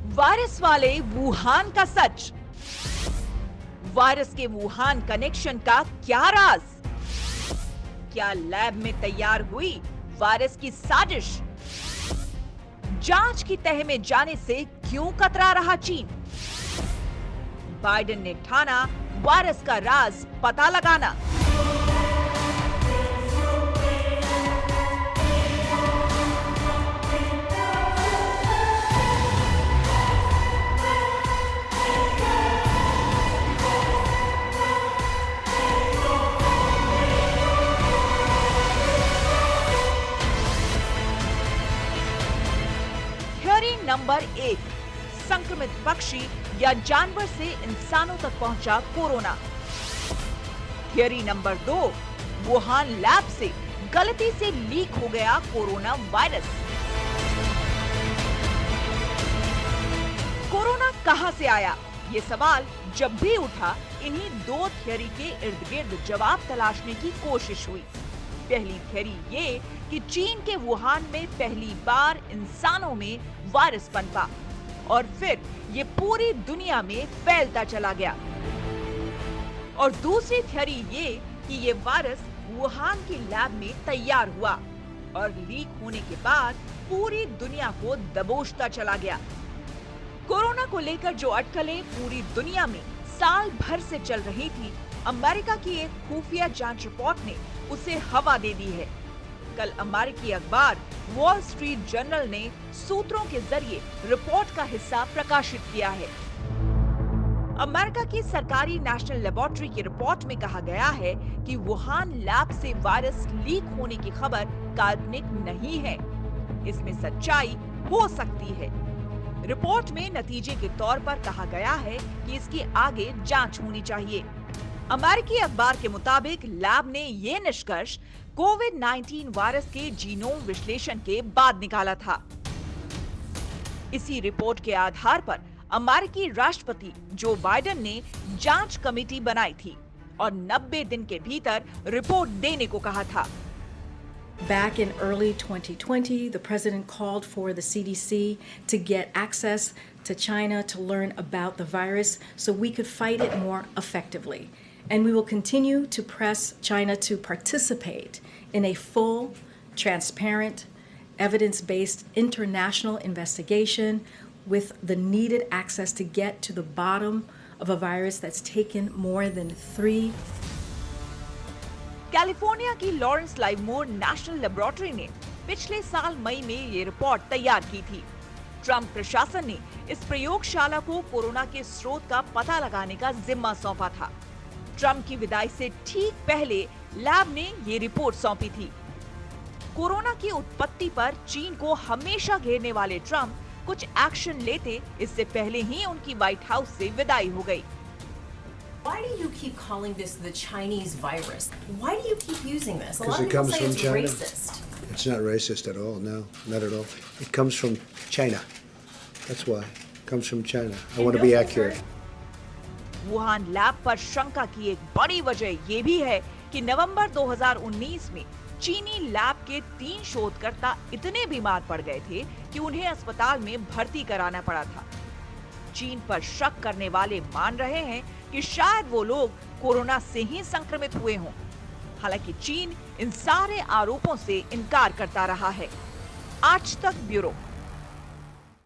Virus वाले Wuhan का सच। Virus के वुहान कनेक्शन का क्या राज? क्या लैब में तैयार हुई वायरस की साजिश? जांच की तह में जाने से क्यों कतरा रहा चीन? बाइडेन ने ठाना वायरस का राज पता लगाना। थ्योरी नंबर 1, संक्रमित पक्षी या जानवर से इंसानों तक पहुंचा corona. Theory number 2, Wuhan lab से गलती से लीक हो गया कोरोना वायरस। कोरोना कहां से आया, ये सवाल जब भी उठा, इन्हीं दो थ्योरी के इर्द गिर्द जवाब तलाशने की कोशिश हुई। पहली थ्योरी ये कि चीन के वुहान में पहली बार इंसानों में वायरस पनपा और फिर ये पूरी दुनिया में फैलता चला गया। और दूसरी थ्योरी ये कि ये वायरस वुहान की लैब में तैयार हुआ और लीक होने के बाद पूरी दुनिया को दबोचता चला गया। कोरोना को लेकर जो अटकलें पूरी दुनिया में साल भर से चल रही थी, अमेरिका की एक खुफिया जांच रिपोर्ट ने उसे हवा दे दी है। कल अमेरिकी अखबार वॉल स्ट्रीट जर्नल ने सूत्रों के जरिए रिपोर्ट का हिस्सा प्रकाशित किया है। अमेरिका की सरकारी नेशनल लेबोरेटरी की रिपोर्ट में कहा गया है कि वुहान लैब से वायरस लीक होने की खबर काल्पनिक नहीं है, इसमें सच्चाई हो सकती है। रिपोर्ट में नतीजे के तौर पर कहा गया है कि इसकी आगे जांच होनी चाहिए। अमेरिकी अखबार के मुताबिक लैब ने ये निष्कर्ष कोविड-19 वायरस के जीनोम विश्लेषण के बाद निकाला था। इसी रिपोर्ट के आधार पर अमेरिकी राष्ट्रपति जो बाइडेन ने जांच कमेटी बनाई थी और 90 दिन के भीतर रिपोर्ट देने को कहा था। Back in early 2020, the president called for the CDC to get access to China to learn about the virus so we could fight it more effectively. And we will continue to press China to participate in a full, transparent, evidence-based international investigation with the needed access to get to the bottom of a virus that's taken more than 3. California की Lawrence लाइवमोर national laboratory ने पिछले साल मई में ये report तैयार की थी। Trump प्रशासन ने इस प्रयोगशाला को कोरोना के स्रोत का पता लगाने का जिम्मा सौंपा था। ट्रंप की विदाई से ठीक पहले लैब ने ये रिपोर्ट सौंपी थी। कोरोना की उत्पत्ति पर चीन को हमेशा घेरने वाले ट्रंप कुछ एक्शन लेते, इससे पहले ही उनकी व्हाइट हाउस से विदाई हो गई। Why do you keep calling this the Chinese virus? Why do you keep using this? A lot Because of it people comes say from it's China. racist. It's not racist at all. No, not at all. It comes from China. That's why. It comes from China. I want to be accurate. Wuhan lab पर शंका की एक बड़ी वजह ये भी है कि नवंबर 2019 में चीनी लैब के 3 शोधकर्ता इतने बीमार पड़ गए थे कि उन्हें अस्पताल में भर्ती कराना पड़ा था। चीन पर शक करने वाले मान रहे हैं कि शायद वो लोग कोरोना से ही संक्रमित हुए हों। हालांकि चीन इन सारे आरोपों से इनकार करता रहा है। आज तक ब्यूरो।